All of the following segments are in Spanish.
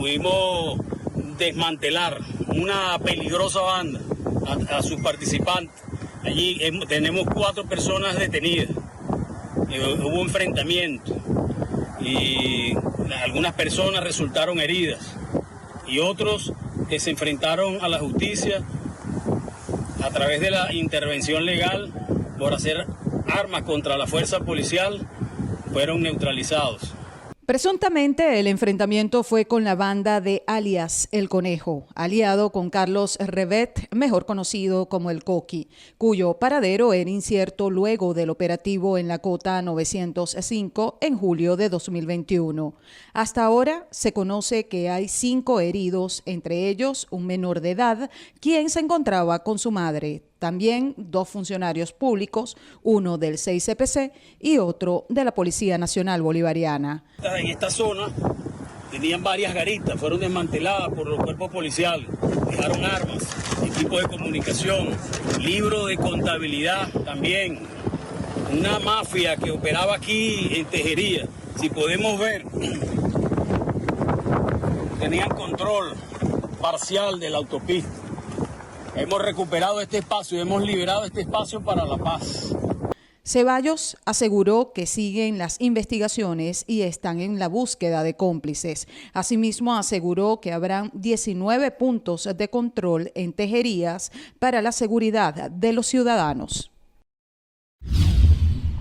pudimos desmantelar una peligrosa banda a sus participantes. Allí tenemos 4 personas detenidas. Hubo enfrentamiento y algunas personas resultaron heridas y otros que se enfrentaron a la justicia a través de la intervención legal por hacer armas contra la fuerza policial fueron neutralizados. Presuntamente, el enfrentamiento fue con la banda de alias El Conejo, aliado con Carlos Revet, mejor conocido como El Coqui, cuyo paradero era incierto luego del operativo en la Cota 905 en julio de 2021. Hasta ahora se conoce que hay 5 heridos, entre ellos un menor de edad, quien se encontraba con su madre. También 2 funcionarios públicos, uno del 6CPC y otro de la Policía Nacional Bolivariana. En esta zona tenían varias garitas, fueron desmanteladas por los cuerpos policiales, dejaron armas, equipos de comunicación, libros de contabilidad también, una mafia que operaba aquí en Tejería. Si podemos ver, tenían control parcial de la autopista. Hemos recuperado este espacio, hemos liberado este espacio para la paz. Ceballos aseguró que siguen las investigaciones y están en la búsqueda de cómplices. Asimismo, aseguró que habrán 19 puntos de control en Tejerías para la seguridad de los ciudadanos.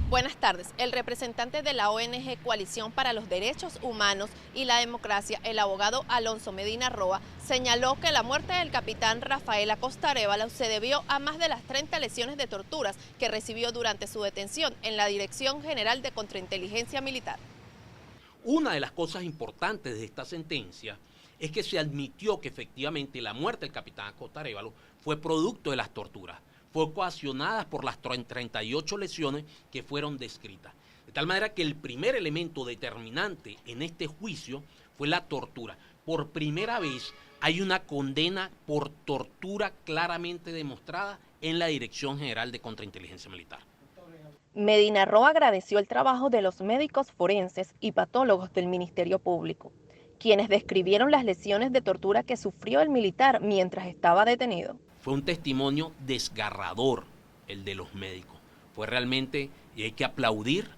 Buenas tardes. El representante de la ONG Coalición para los Derechos Humanos y la Democracia, el abogado Alonso Medina Roa, señaló que la muerte del capitán Rafael Acosta Arévalo se debió a más de las 30 lesiones de torturas que recibió durante su detención en la Dirección General de Contrainteligencia Militar. Una de las cosas importantes de esta sentencia es que se admitió que efectivamente la muerte del capitán Acosta Arévalo fue producto de las torturas. Fue ocasionada por las 38 lesiones que fueron descritas. De tal manera que el primer elemento determinante en este juicio fue la tortura. Por primera vez hay una condena por tortura claramente demostrada en la Dirección General de Contrainteligencia Militar. Medina Roa agradeció el trabajo de los médicos forenses y patólogos del Ministerio Público, quienes describieron las lesiones de tortura que sufrió el militar mientras estaba detenido. Fue un testimonio desgarrador el de los médicos. Fue realmente, y hay que aplaudir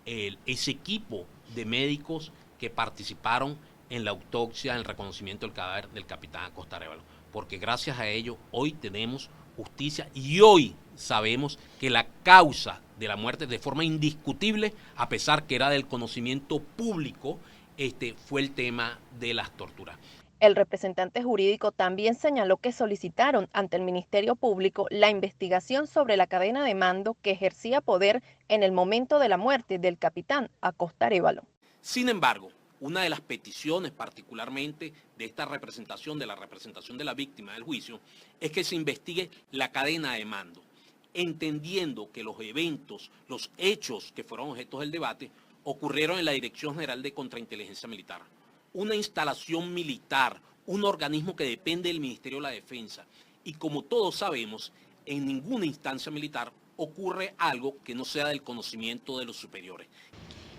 ese equipo de médicos que participaron en la autopsia, en el reconocimiento del cadáver del capitán Acosta Arévalo, porque gracias a ello hoy tenemos justicia y hoy sabemos que la causa de la muerte de forma indiscutible, a pesar que era del conocimiento público, fue el tema de las torturas. El representante jurídico también señaló que solicitaron ante el Ministerio Público la investigación sobre la cadena de mando que ejercía poder en el momento de la muerte del capitán Acosta Arévalo. Sin embargo, una de las peticiones particularmente de esta representación, de la representación de la víctima del juicio, es que se investigue la cadena de mando, entendiendo que los eventos, los hechos que fueron objetos del debate, ocurrieron en la Dirección General de Contrainteligencia Militar. Una instalación militar, un organismo que depende del Ministerio de la Defensa. Y como todos sabemos, en ninguna instancia militar ocurre algo que no sea del conocimiento de los superiores.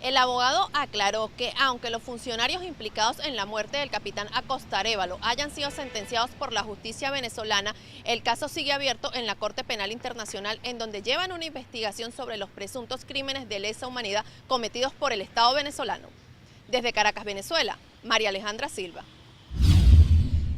El abogado aclaró que aunque los funcionarios implicados en la muerte del capitán Acosta Arévalo hayan sido sentenciados por la justicia venezolana, el caso sigue abierto en la Corte Penal Internacional, en donde llevan una investigación sobre los presuntos crímenes de lesa humanidad cometidos por el Estado venezolano. Desde Caracas, Venezuela, María Alejandra Silva.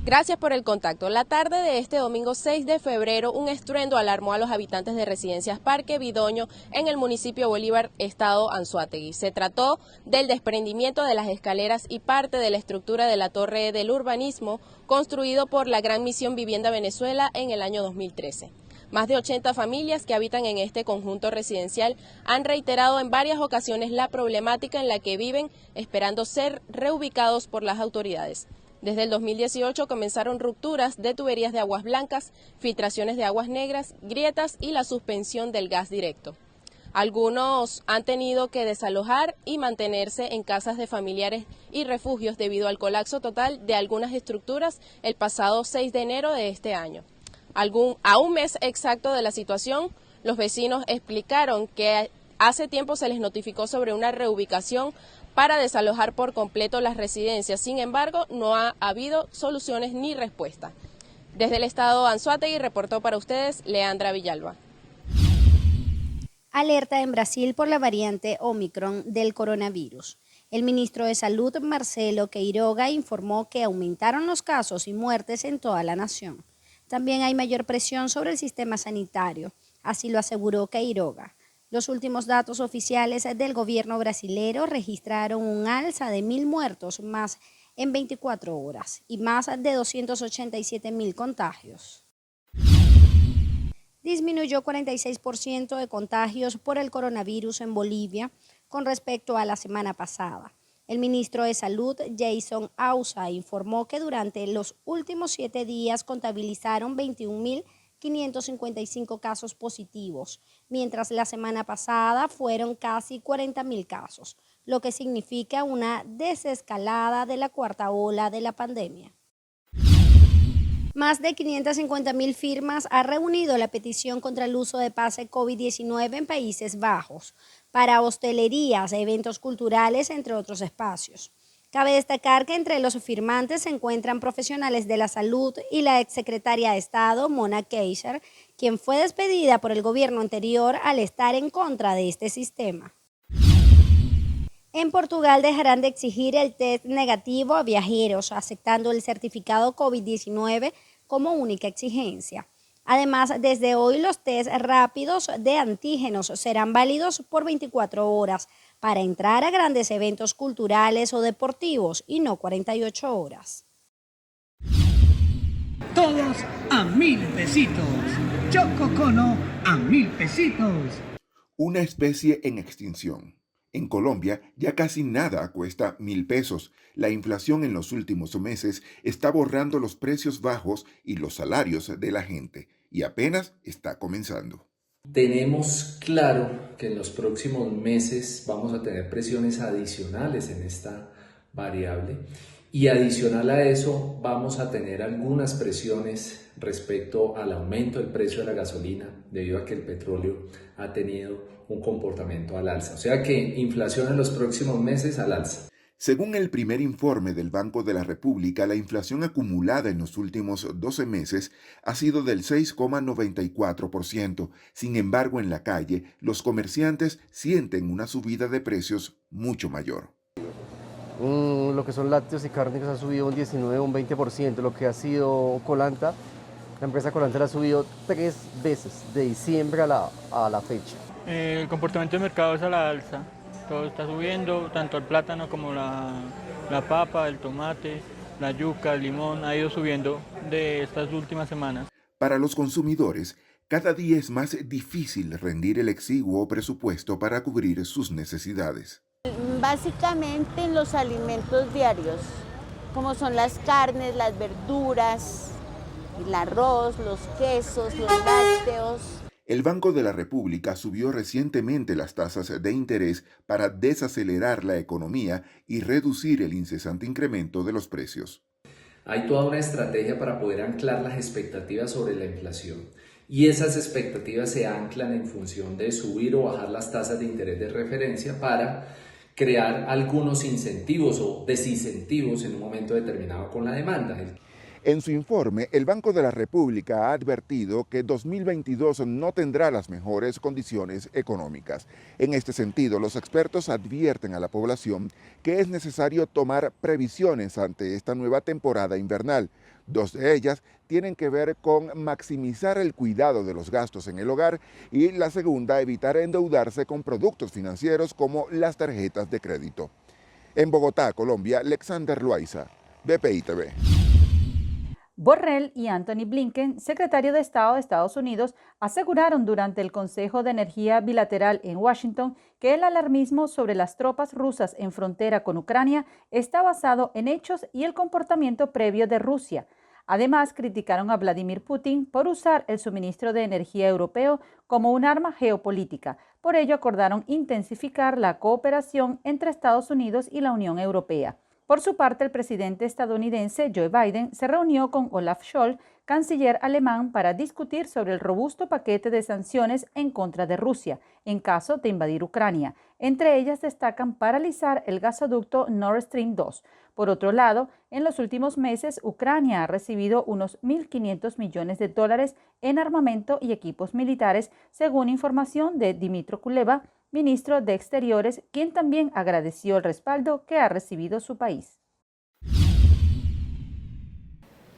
Gracias por el contacto. La tarde de este domingo 6 de febrero, un estruendo alarmó a los habitantes de Residencias Parque Vidoño en el municipio Bolívar, estado Anzoátegui. Se trató del desprendimiento de las escaleras y parte de la estructura de la torre del urbanismo construido por la Gran Misión Vivienda Venezuela en el año 2013. Más de 80 familias que habitan en este conjunto residencial han reiterado en varias ocasiones la problemática en la que viven, esperando ser reubicados por las autoridades. Desde el 2018 comenzaron rupturas de tuberías de aguas blancas, filtraciones de aguas negras, grietas y la suspensión del gas directo. Algunos han tenido que desalojar y mantenerse en casas de familiares y refugios debido al colapso total de algunas estructuras el pasado 6 de enero de este año. A un mes exacto de la situación, los vecinos explicaron que hace tiempo se les notificó sobre una reubicación para desalojar por completo las residencias. Sin embargo, no ha habido soluciones ni respuesta. Desde el estado Anzoátegui reportó para ustedes Leandra Villalba. Alerta en Brasil por la variante Omicron del coronavirus. El ministro de Salud, Marcelo Queiroga, informó que aumentaron los casos y muertes en toda la nación. También hay mayor presión sobre el sistema sanitario, así lo aseguró Queiroga. Los últimos datos oficiales del gobierno brasilero registraron un alza de 1.000 muertos más en 24 horas y más de 287.000 contagios. Disminuyó 46% de contagios por el coronavirus en Bolivia con respecto a la semana pasada. El ministro de Salud, Jason Ausa, informó que durante los últimos 7 días contabilizaron 21.555 casos positivos, mientras la semana pasada fueron casi 40.000 casos, lo que significa una desescalada de la cuarta ola de la pandemia. Más de 550.000 firmas ha reunido la petición contra el uso de pase COVID-19 en Países Bajos para hostelerías, eventos culturales, entre otros espacios. Cabe destacar que entre los firmantes se encuentran profesionales de la salud y la exsecretaria de Estado, Mona Keiser, quien fue despedida por el gobierno anterior al estar en contra de este sistema. En Portugal dejarán de exigir el test negativo a viajeros, aceptando el certificado COVID-19 como única exigencia. Además, desde hoy los test rápidos de antígenos serán válidos por 24 horas para entrar a grandes eventos culturales o deportivos y no 48 horas. Todos a 1.000 pesitos. Chococono a 1.000 pesitos. Una especie en extinción. En Colombia ya casi nada cuesta 1.000 pesos. La inflación en los últimos meses está borrando los precios bajos y los salarios de la gente, y apenas está comenzando. Tenemos claro que en los próximos meses vamos a tener presiones adicionales en esta variable, y adicional a eso vamos a tener algunas presiones respecto al aumento del precio de la gasolina debido a que el petróleo ha tenido un comportamiento al alza. O sea que inflación en los próximos meses al alza. Según el primer informe del Banco de la República, la inflación acumulada en los últimos 12 meses ha sido del 6,94%. Sin embargo, en la calle, los comerciantes sienten una subida de precios mucho mayor. Lo que son lácteos y cárnicos ha subido un 19 o un 20%. Lo que ha sido Colanta, la empresa Colanta la ha subido 3 veces de diciembre a la fecha. El comportamiento del mercado es a la alza. Todo está subiendo, tanto el plátano como la papa, el tomate, la yuca, el limón, ha ido subiendo de estas últimas semanas. Para los consumidores, cada día es más difícil rendir el exiguo presupuesto para cubrir sus necesidades. Básicamente en los alimentos diarios, como son las carnes, las verduras, el arroz, los quesos, los lácteos. El Banco de la República subió recientemente las tasas de interés para desacelerar la economía y reducir el incesante incremento de los precios. Hay toda una estrategia para poder anclar las expectativas sobre la inflación, y esas expectativas se anclan en función de subir o bajar las tasas de interés de referencia para crear algunos incentivos o desincentivos en un momento determinado con la demanda. En su informe, el Banco de la República ha advertido que 2022 no tendrá las mejores condiciones económicas. En este sentido, los expertos advierten a la población que es necesario tomar previsiones ante esta nueva temporada invernal. 2 de ellas tienen que ver con maximizar el cuidado de los gastos en el hogar y la segunda, evitar endeudarse con productos financieros como las tarjetas de crédito. En Bogotá, Colombia, Alexander Loaiza, BPI TV. Borrell y Antony Blinken, secretario de Estado de Estados Unidos, aseguraron durante el Consejo de Energía Bilateral en Washington que el alarmismo sobre las tropas rusas en frontera con Ucrania está basado en hechos y el comportamiento previo de Rusia. Además, criticaron a Vladimir Putin por usar el suministro de energía europeo como un arma geopolítica. Por ello, acordaron intensificar la cooperación entre Estados Unidos y la Unión Europea. Por su parte, el presidente estadounidense Joe Biden se reunió con Olaf Scholz, canciller alemán, para discutir sobre el robusto paquete de sanciones en contra de Rusia en caso de invadir Ucrania. Entre ellas destacan paralizar el gasoducto Nord Stream 2. Por otro lado, en los últimos meses, Ucrania ha recibido unos 1.500 millones de dólares en armamento y equipos militares, según información de Dmytro Kuleba, ministro de Exteriores, quien también agradeció el respaldo que ha recibido su país.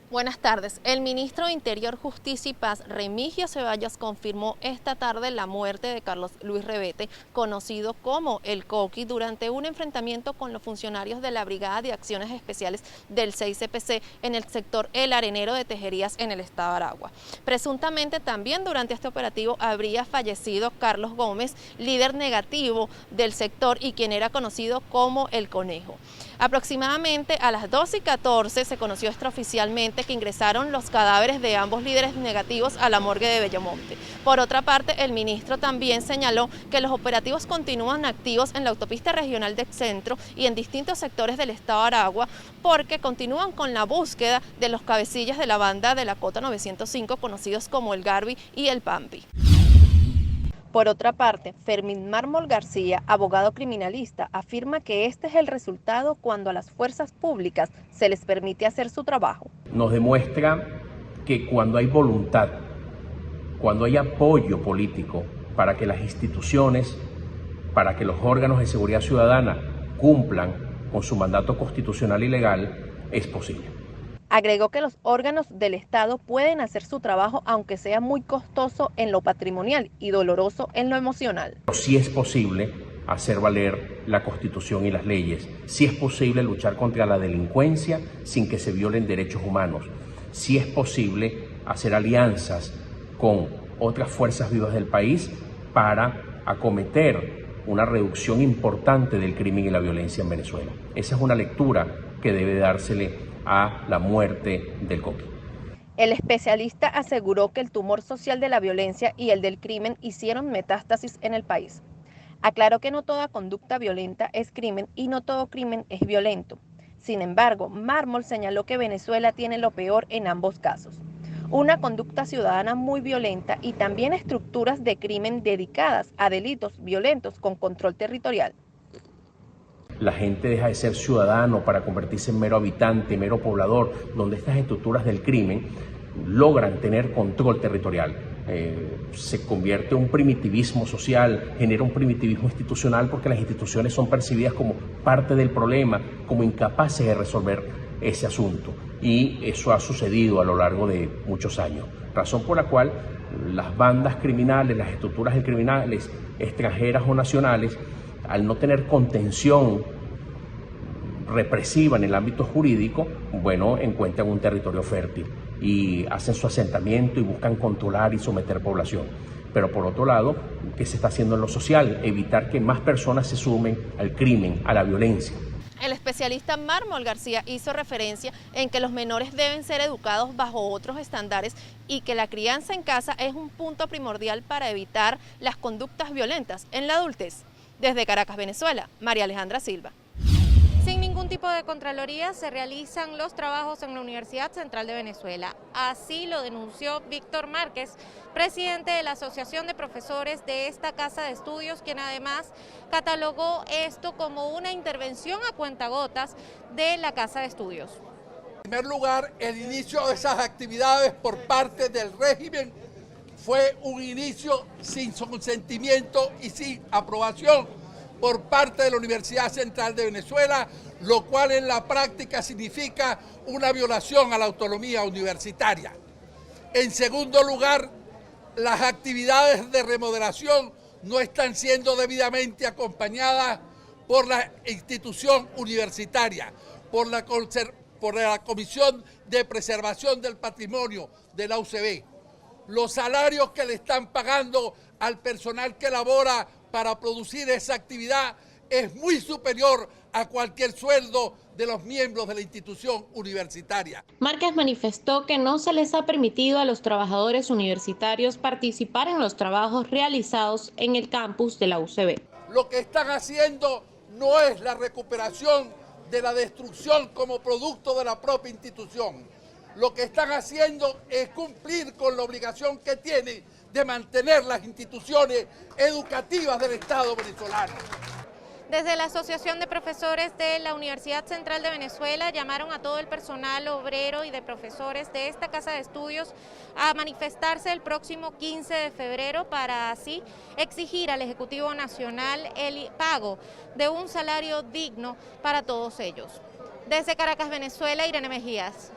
Buenas tardes. El ministro de Interior, Justicia y Paz, Remigio Ceballos, confirmó esta tarde la muerte de Carlos Luis Revete, conocido como el Coqui, durante un enfrentamiento con los funcionarios de la Brigada de Acciones Especiales del 6CPC en el sector El Arenero de Tejerías, en el estado de Aragua. Presuntamente también durante este operativo habría fallecido Carlos Gómez, líder negativo del sector y quien era conocido como el Conejo. Aproximadamente a las 2:14 se conoció extraoficialmente que ingresaron los cadáveres de ambos líderes negativos a la morgue de Bellomonte. Por otra parte, el ministro también señaló que los operativos continúan activos en la autopista regional del centro y en distintos sectores del estado de Aragua, porque continúan con la búsqueda de los cabecillas de la banda de la Cota 905, conocidos como el Garbi y el Pampi. Por otra parte, Fermín Mármol García, abogado criminalista, afirma que este es el resultado cuando a las fuerzas públicas se les permite hacer su trabajo. Nos demuestra que cuando hay voluntad, cuando hay apoyo político para que las instituciones, para que los órganos de seguridad ciudadana cumplan con su mandato constitucional y legal, es posible. Agregó que los órganos del Estado pueden hacer su trabajo aunque sea muy costoso en lo patrimonial y doloroso en lo emocional. Sí es posible hacer valer la Constitución y las leyes. Sí es posible luchar contra la delincuencia sin que se violen derechos humanos. Sí es posible hacer alianzas con otras fuerzas vivas del país para acometer una reducción importante del crimen y la violencia en Venezuela. Esa es una lectura que debe dársele a la muerte del Coqui. El especialista aseguró que el tumor social de la violencia y el del crimen hicieron metástasis en el país. Aclaró que no toda conducta violenta es crimen y no todo crimen es violento. Sin embargo, Mármol señaló que Venezuela tiene lo peor en ambos casos: una conducta ciudadana muy violenta y también estructuras de crimen dedicadas a delitos violentos con control territorial. La gente deja de ser ciudadano para convertirse en mero habitante, mero poblador, donde estas estructuras del crimen logran tener control territorial. Se convierte en un primitivismo social, genera un primitivismo institucional porque las instituciones son percibidas como parte del problema, como incapaces de resolver ese asunto. Y eso ha sucedido a lo largo de muchos años, razón por la cual las bandas criminales, las estructuras de criminales extranjeras o nacionales, al no tener contención represiva en el ámbito jurídico, bueno, encuentran un territorio fértil y hacen su asentamiento y buscan controlar y someter población. Pero por otro lado, ¿qué se está haciendo en lo social? Evitar que más personas se sumen al crimen, a la violencia. El especialista Mármol García hizo referencia en que los menores deben ser educados bajo otros estándares y que la crianza en casa es un punto primordial para evitar las conductas violentas en la adultez. Desde Caracas, Venezuela, María Alejandra Silva. Sin ningún tipo de contraloría se realizan los trabajos en la Universidad Central de Venezuela. Así lo denunció Víctor Márquez, presidente de la Asociación de Profesores de esta casa de estudios, quien además catalogó esto como una intervención a cuentagotas de la casa de estudios. En primer lugar, el inicio de esas actividades por parte del régimen fue un inicio sin consentimiento y sin aprobación por parte de la Universidad Central de Venezuela, lo cual en la práctica significa una violación a la autonomía universitaria. En segundo lugar, las actividades de remodelación no están siendo debidamente acompañadas por la institución universitaria, por la Comisión de Preservación del Patrimonio de la UCB. Los salarios que le están pagando al personal que labora para producir esa actividad es muy superior a cualquier sueldo de los miembros de la institución universitaria. Márquez manifestó que no se les ha permitido a los trabajadores universitarios participar en los trabajos realizados en el campus de la UCB. Lo que están haciendo no es la recuperación de la destrucción como producto de la propia institución. Lo que están haciendo es cumplir con la obligación que tienen de mantener las instituciones educativas del Estado venezolano. Desde la Asociación de Profesores de la Universidad Central de Venezuela llamaron a todo el personal obrero y de profesores de esta casa de estudios a manifestarse el próximo 15 de febrero para así exigir al Ejecutivo Nacional el pago de un salario digno para todos ellos. Desde Caracas, Venezuela, Irene Mejías.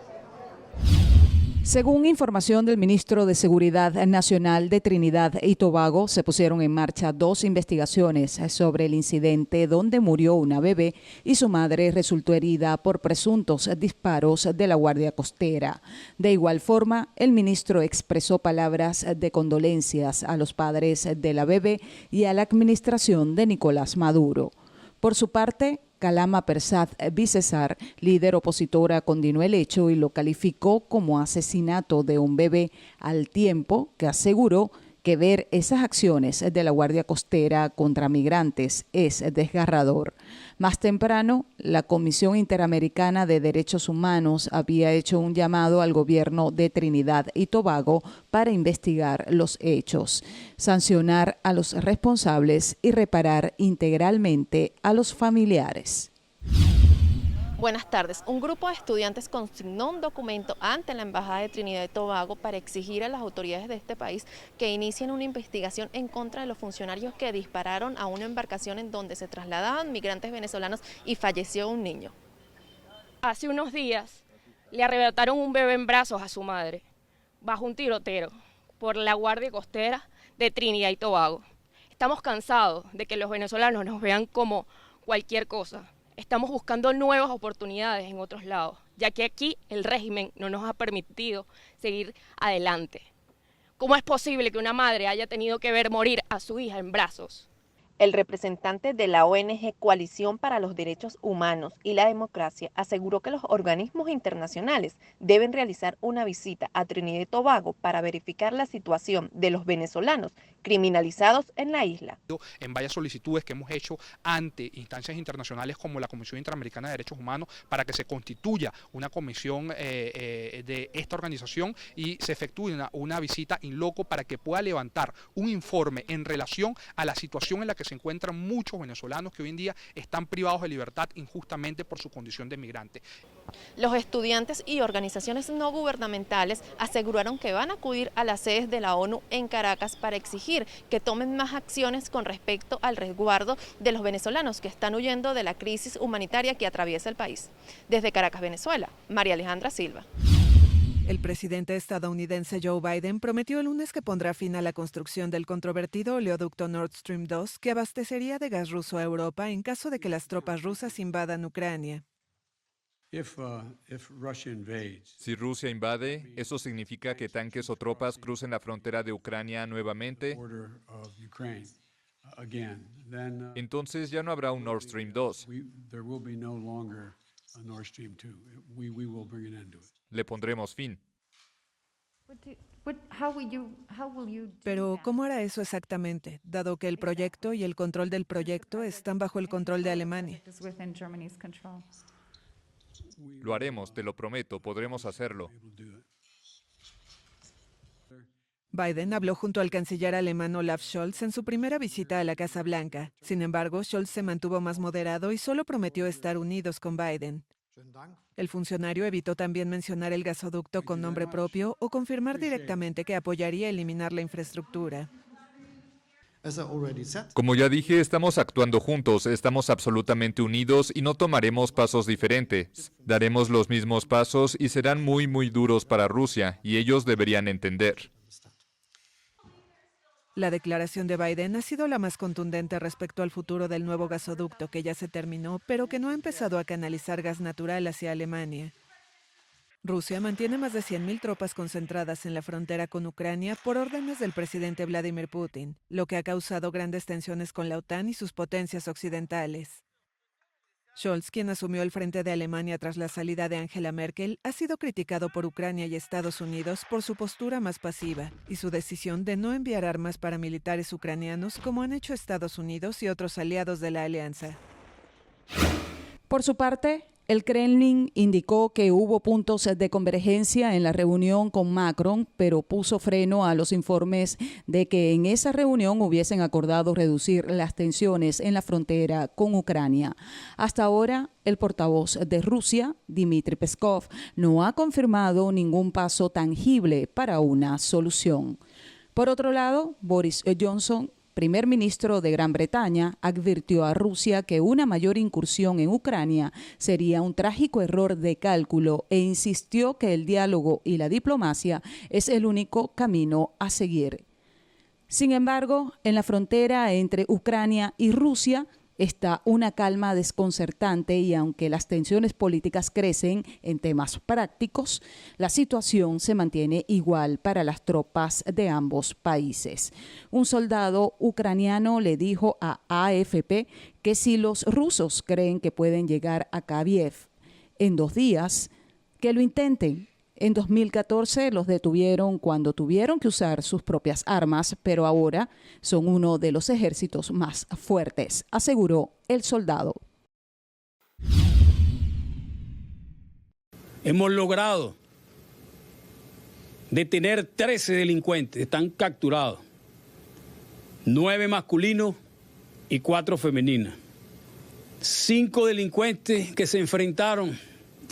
Según información del ministro de Seguridad Nacional de Trinidad y Tobago, se pusieron en marcha 2 investigaciones sobre el incidente donde murió una bebé y su madre resultó herida por presuntos disparos de la Guardia Costera. De igual forma, el ministro expresó palabras de condolencias a los padres de la bebé y a la administración de Nicolás Maduro. Por su parte, Kalama Persad Bicesar, líder opositora, condenó el hecho y lo calificó como asesinato de un bebé, al tiempo que aseguró que ver esas acciones de la Guardia Costera contra migrantes es desgarrador. Más temprano, la Comisión Interamericana de Derechos Humanos había hecho un llamado al gobierno de Trinidad y Tobago para investigar los hechos, sancionar a los responsables y reparar integralmente a los familiares. Buenas tardes. Un grupo de estudiantes consignó un documento ante la Embajada de Trinidad y Tobago para exigir a las autoridades de este país que inicien una investigación en contra de los funcionarios que dispararon a una embarcación en donde se trasladaban migrantes venezolanos y falleció un niño. Hace unos días le arrebataron un bebé en brazos a su madre, bajo un tiroteo, por la Guardia Costera de Trinidad y Tobago. Estamos cansados de que los venezolanos nos vean como cualquier cosa. Estamos buscando nuevas oportunidades en otros lados, ya que aquí el régimen no nos ha permitido seguir adelante. ¿Cómo es posible que una madre haya tenido que ver morir a su hija en brazos? El representante de la ONG Coalición para los Derechos Humanos y la Democracia aseguró que los organismos internacionales deben realizar una visita a Trinidad y Tobago para verificar la situación de los venezolanos criminalizados en la isla. En varias solicitudes que hemos hecho ante instancias internacionales como la Comisión Interamericana de Derechos Humanos para que se constituya una comisión de esta organización y se efectúe una visita in loco para que pueda levantar un informe en relación a la situación en la que se encuentran muchos venezolanos que hoy en día están privados de libertad injustamente por su condición de migrante. Los estudiantes y organizaciones no gubernamentales aseguraron que van a acudir a las sedes de la ONU en Caracas para exigir que tomen más acciones con respecto al resguardo de los venezolanos que están huyendo de la crisis humanitaria que atraviesa el país. Desde Caracas, Venezuela, María Alejandra Silva. El presidente estadounidense Joe Biden prometió el lunes que pondrá fin a la construcción del controvertido oleoducto Nord Stream 2 que abastecería de gas ruso a Europa en caso de que las tropas rusas invadan Ucrania. Si Rusia invade, eso significa que tanques o tropas crucen la frontera de Ucrania nuevamente. Entonces ya no habrá un Nord Stream 2. Le pondremos fin. Pero, ¿cómo hará eso exactamente, dado que el proyecto y el control del proyecto están bajo el control de Alemania? Lo haremos, te lo prometo, podremos hacerlo. Biden habló junto al canciller alemán Olaf Scholz en su primera visita a la Casa Blanca. Sin embargo, Scholz se mantuvo más moderado y solo prometió estar unidos con Biden. El funcionario evitó también mencionar el gasoducto con nombre propio o confirmar directamente que apoyaría eliminar la infraestructura. Como ya dije, estamos actuando juntos, estamos absolutamente unidos y no tomaremos pasos diferentes. Daremos los mismos pasos y serán muy, muy duros para Rusia, y ellos deberían entender. La declaración de Biden ha sido la más contundente respecto al futuro del nuevo gasoducto que ya se terminó, pero que no ha empezado a canalizar gas natural hacia Alemania. Rusia mantiene más de 100.000 tropas concentradas en la frontera con Ucrania por órdenes del presidente Vladimir Putin, lo que ha causado grandes tensiones con la OTAN y sus potencias occidentales. Scholz, quien asumió el frente de Alemania tras la salida de Angela Merkel, ha sido criticado por Ucrania y Estados Unidos por su postura más pasiva y su decisión de no enviar armas paramilitares ucranianos como han hecho Estados Unidos y otros aliados de la alianza. Por su parte, el Kremlin indicó que hubo puntos de convergencia en la reunión con Macron, pero puso freno a los informes de que en esa reunión hubiesen acordado reducir las tensiones en la frontera con Ucrania. Hasta ahora, el portavoz de Rusia, Dmitry Peskov, no ha confirmado ningún paso tangible para una solución. Por otro lado, Boris Johnson, primer ministro de Gran Bretaña, advirtió a Rusia que una mayor incursión en Ucrania sería un trágico error de cálculo e insistió que el diálogo y la diplomacia es el único camino a seguir. Sin embargo, en la frontera entre Ucrania y Rusia está una calma desconcertante y aunque las tensiones políticas crecen en temas prácticos, la situación se mantiene igual para las tropas de ambos países. Un soldado ucraniano le dijo a AFP que si los rusos creen que pueden llegar a Kiev en 2 días, que lo intenten. En 2014 los detuvieron cuando tuvieron que usar sus propias armas, pero ahora son uno de los ejércitos más fuertes, aseguró el soldado. Hemos logrado detener 13 delincuentes, están capturados, 9 masculinos y 4 femeninas. 5 delincuentes que se enfrentaron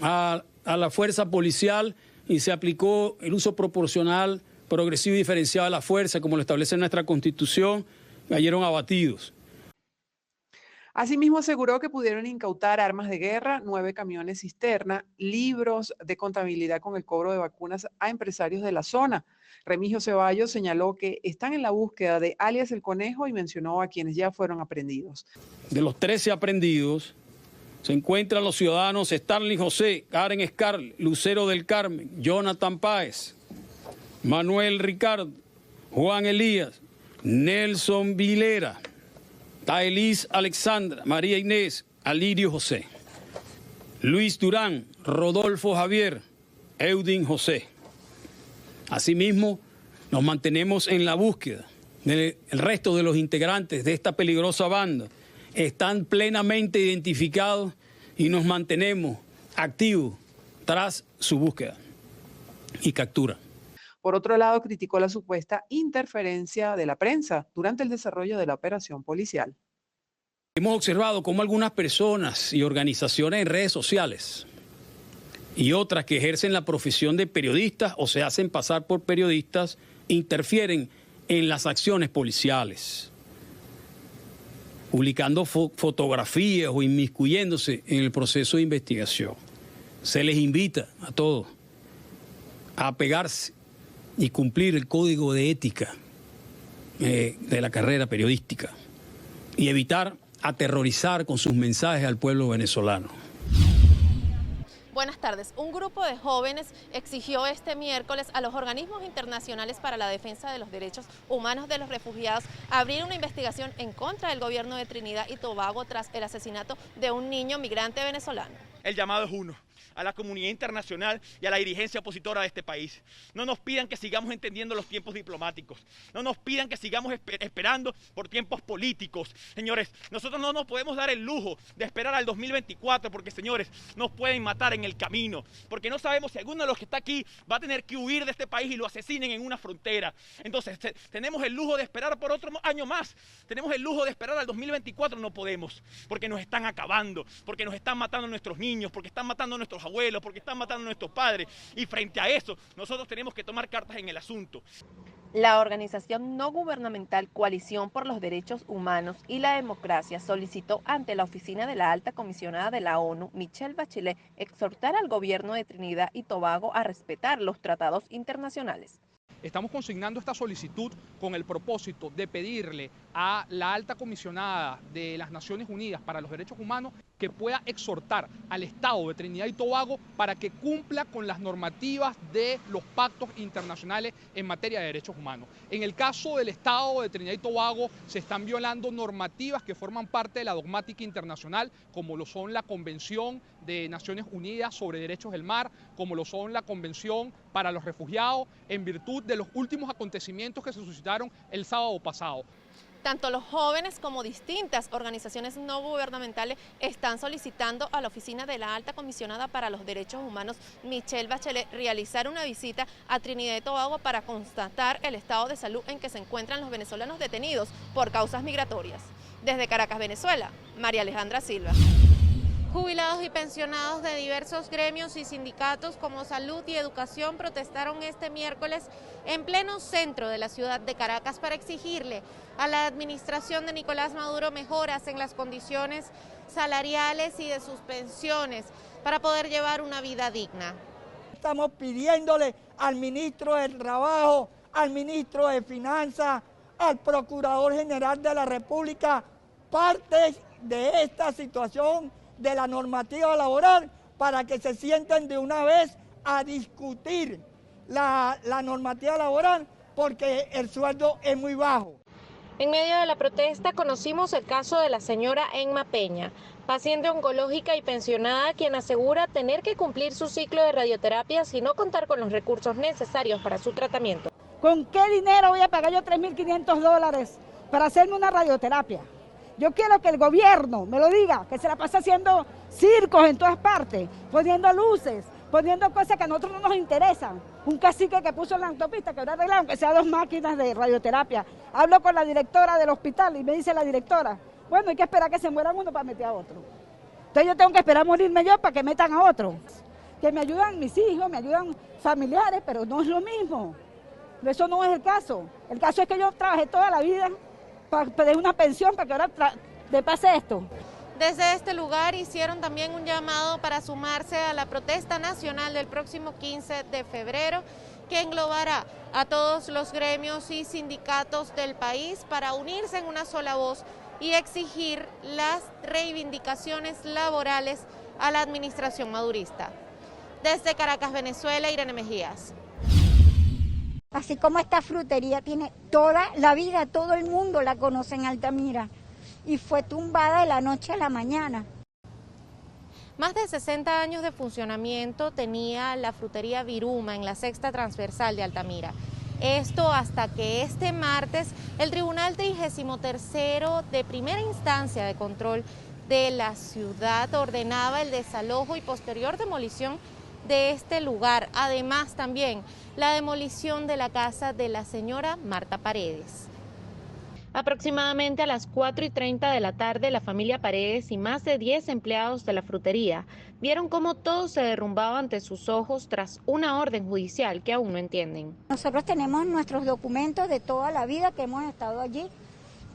a la fuerza policial y se aplicó el uso proporcional, progresivo y diferenciado de la fuerza, como lo establece nuestra Constitución, cayeron abatidos. Asimismo, aseguró que pudieron incautar armas de guerra, 9 camiones cisterna, libros de contabilidad con el cobro de vacunas a empresarios de la zona. Remigio Ceballos señaló que están en la búsqueda de alias El Conejo y mencionó a quienes ya fueron aprehendidos. De los 13 aprehendidos, se encuentran los ciudadanos Starling José, Karen Scarl, Lucero del Carmen, Jonathan Páez, Manuel Ricardo, Juan Elías, Nelson Vilera, Taelis Alexandra, María Inés, Alirio José, Luis Durán, Rodolfo Javier, Eudin José. Asimismo, nos mantenemos en la búsqueda del resto de los integrantes de esta peligrosa banda. Están plenamente identificados y nos mantenemos activos tras su búsqueda y captura. Por otro lado, criticó la supuesta interferencia de la prensa durante el desarrollo de la operación policial. Hemos observado cómo algunas personas y organizaciones en redes sociales y otras que ejercen la profesión de periodistas o se hacen pasar por periodistas interfieren en las acciones policiales, publicando fotografías o inmiscuyéndose en el proceso de investigación. Se les invita a todos a apegarse y cumplir el código de ética de la carrera periodística y evitar aterrorizar con sus mensajes al pueblo venezolano. Buenas tardes. Un grupo de jóvenes exigió este miércoles a los organismos internacionales para la defensa de los derechos humanos de los refugiados abrir una investigación en contra del gobierno de Trinidad y Tobago tras el asesinato de un niño migrante venezolano. El llamado es uno: a la comunidad internacional y a la dirigencia opositora de este país. No nos pidan que sigamos entendiendo los tiempos diplomáticos. No nos pidan que sigamos esperando por tiempos políticos. Señores, nosotros no nos podemos dar el lujo de esperar al 2024 porque, señores, nos pueden matar en el camino. Porque no sabemos si alguno de los que está aquí va a tener que huir de este país y lo asesinen en una frontera. Entonces, tenemos el lujo de esperar por otro año más. Tenemos el lujo de esperar al 2024. No podemos, porque nos están acabando, porque nos están matando a nuestros niños, porque están matando a nuestros abuelos, porque están matando a nuestros padres, y frente a eso nosotros tenemos que tomar cartas en el asunto. La organización no gubernamental Coalición por los Derechos Humanos y la Democracia solicitó ante la oficina de la Alta Comisionada de la ONU, Michelle Bachelet, exhortar al gobierno de Trinidad y Tobago a respetar los tratados internacionales. Estamos consignando esta solicitud con el propósito de pedirle a la Alta Comisionada de las Naciones Unidas para los Derechos Humanos que pueda exhortar al Estado de Trinidad y Tobago para que cumpla con las normativas de los pactos internacionales en materia de derechos humanos. En el caso del Estado de Trinidad y Tobago se están violando normativas que forman parte de la dogmática internacional, como lo son la Convención de Naciones Unidas sobre Derechos del Mar, como lo son la Convención para los Refugiados, en virtud de los últimos acontecimientos que se suscitaron el sábado pasado. Tanto los jóvenes como distintas organizaciones no gubernamentales están solicitando a la oficina de la Alta Comisionada para los Derechos Humanos, Michelle Bachelet, realizar una visita a Trinidad y Tobago para constatar el estado de salud en que se encuentran los venezolanos detenidos por causas migratorias. Desde Caracas, Venezuela, María Alejandra Silva. Jubilados y pensionados de diversos gremios y sindicatos como Salud y Educación protestaron este miércoles en pleno centro de la ciudad de Caracas para exigirle a la administración de Nicolás Maduro mejoras en las condiciones salariales y de sus pensiones para poder llevar una vida digna. Estamos pidiéndole al ministro del Trabajo, al ministro de Finanzas, al Procurador General de la República, parte de esta situación de la normativa laboral para que se sienten de una vez a discutir la normativa laboral porque el sueldo es muy bajo. En medio de la protesta conocimos el caso de la señora Emma Peña, paciente oncológica y pensionada, quien asegura tener que cumplir su ciclo de radioterapia sin no contar con los recursos necesarios para su tratamiento. ¿Con qué dinero voy a pagar yo $3.500 para hacerme una radioterapia? Yo quiero que el gobierno me lo diga, que se la pasa haciendo circos en todas partes, poniendo luces, poniendo cosas que a nosotros no nos interesan. Un cacique que puso en la autopista que habrá arreglado, aunque sea 2 máquinas de radioterapia. Hablo con la directora del hospital y me dice la directora, bueno, hay que esperar que se mueran uno para meter a otro. Entonces yo tengo que esperar a morirme yo para que metan a otro. Que me ayudan mis hijos, me ayudan familiares, pero no es lo mismo. Eso no es el caso. El caso es que yo trabajé toda la vida para pedir una pensión para que ahora le pase esto. Desde este lugar hicieron también un llamado para sumarse a la protesta nacional del próximo 15 de febrero, que englobará a todos los gremios y sindicatos del país para unirse en una sola voz y exigir las reivindicaciones laborales a la administración madurista. Desde Caracas, Venezuela, Irene Mejías. Así como esta frutería tiene toda la vida, todo el mundo la conoce en Altamira y fue tumbada de la noche a la mañana. Más de 60 años de funcionamiento tenía la frutería Viruma en la sexta transversal de Altamira. Esto hasta que este martes el Tribunal 33º de primera instancia de control de la ciudad ordenaba el desalojo y posterior demolición de este lugar. Además también la demolición de la casa de la señora Marta Paredes. Aproximadamente a las 4:30 de la tarde, la familia Paredes y más de 10 empleados de la frutería vieron cómo todo se derrumbaba ante sus ojos tras una orden judicial que aún no entienden. Nosotros tenemos nuestros documentos de toda la vida que hemos estado allí,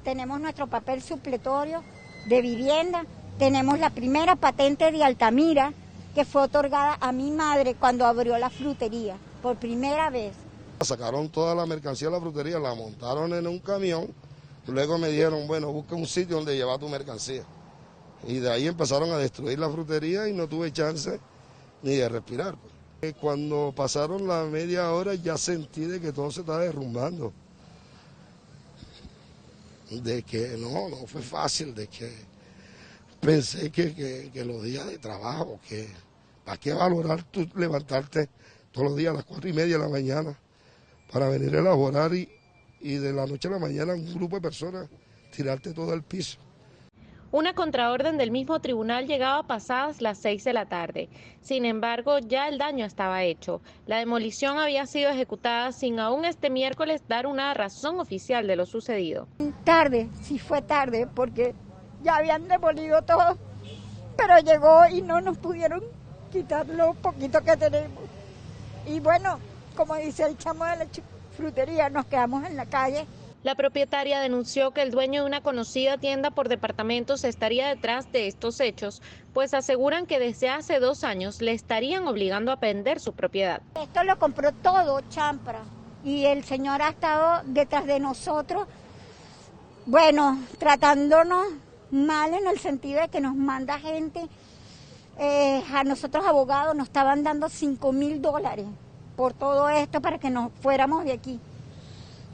tenemos nuestro papel supletorio de vivienda, tenemos la primera patente de Altamira que fue otorgada a mi madre cuando abrió la frutería por primera vez. Sacaron toda la mercancía de la frutería, la montaron en un camión. Luego me dijeron, bueno, busca un sitio donde llevar tu mercancía. Y de ahí empezaron a destruir la frutería y no tuve chance ni de respirar. Cuando pasaron la media hora ya sentí de que todo se estaba derrumbando. De que no fue fácil, de que pensé que los días de trabajo, que ¿para qué valorar tú levantarte todos los días a las 4:30 de la mañana para venir a elaborar y de la noche a la mañana un grupo de personas tirarte todo el piso? Una contraorden del mismo tribunal llegaba pasadas las 6 de la tarde. Sin embargo, ya el daño estaba hecho. La demolición había sido ejecutada sin aún este miércoles dar una razón oficial de lo sucedido. Tarde, sí fue tarde, porque ya habían demolido todo, pero llegó y no nos pudieron quitar lo poquito que tenemos. Y bueno, como dice el chamo de la frutería, nos quedamos en la calle. La propietaria denunció que el dueño de una conocida tienda por departamentos estaría detrás de estos hechos, pues aseguran que desde hace 2 años le estarían obligando a vender su propiedad. Esto lo compró todo Champra y el señor ha estado detrás de nosotros, bueno, tratándonos mal en el sentido de que nos manda gente, a nosotros abogados nos estaban dando $5,000 por todo esto para que nos fuéramos de aquí.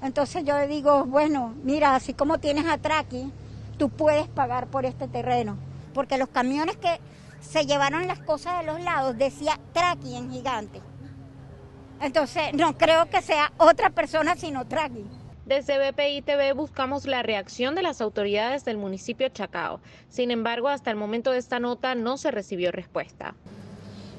Entonces yo le digo, bueno, mira, así como tienes a Traqui, tú puedes pagar por este terreno. Porque los camiones que se llevaron las cosas de los lados decía Traqui en gigante. Entonces no creo que sea otra persona sino Traqui. Desde BPI TV buscamos la reacción de las autoridades del municipio Chacao. Sin embargo, hasta el momento de esta nota no se recibió respuesta.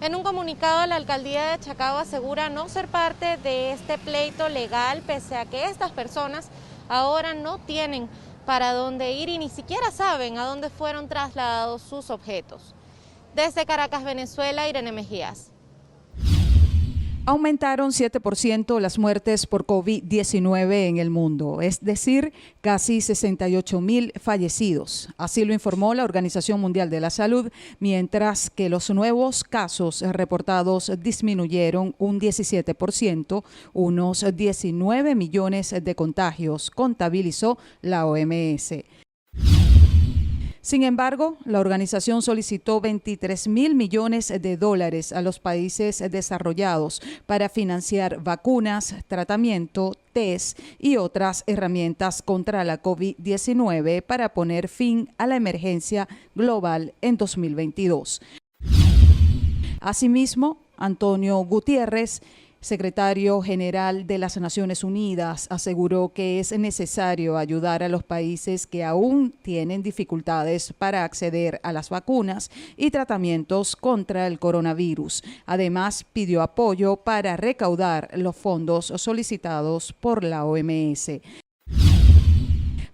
En un comunicado, la alcaldía de Chacao asegura no ser parte de este pleito legal, pese a que estas personas ahora no tienen para dónde ir y ni siquiera saben a dónde fueron trasladados sus objetos. Desde Caracas, Venezuela, Irene Mejías. Aumentaron 7% las muertes por COVID-19 en el mundo, es decir, casi 68,000 fallecidos. Así lo informó la Organización Mundial de la Salud, mientras que los nuevos casos reportados disminuyeron un 17%, unos 19 millones de contagios, contabilizó la OMS. Sin embargo, la organización solicitó 23,000 millones de dólares a los países desarrollados para financiar vacunas, tratamiento, test y otras herramientas contra la COVID-19 para poner fin a la emergencia global en 2022. Asimismo, Antonio Guterres, secretario general de las Naciones Unidas, aseguró que es necesario ayudar a los países que aún tienen dificultades para acceder a las vacunas y tratamientos contra el coronavirus. Además, pidió apoyo para recaudar los fondos solicitados por la OMS.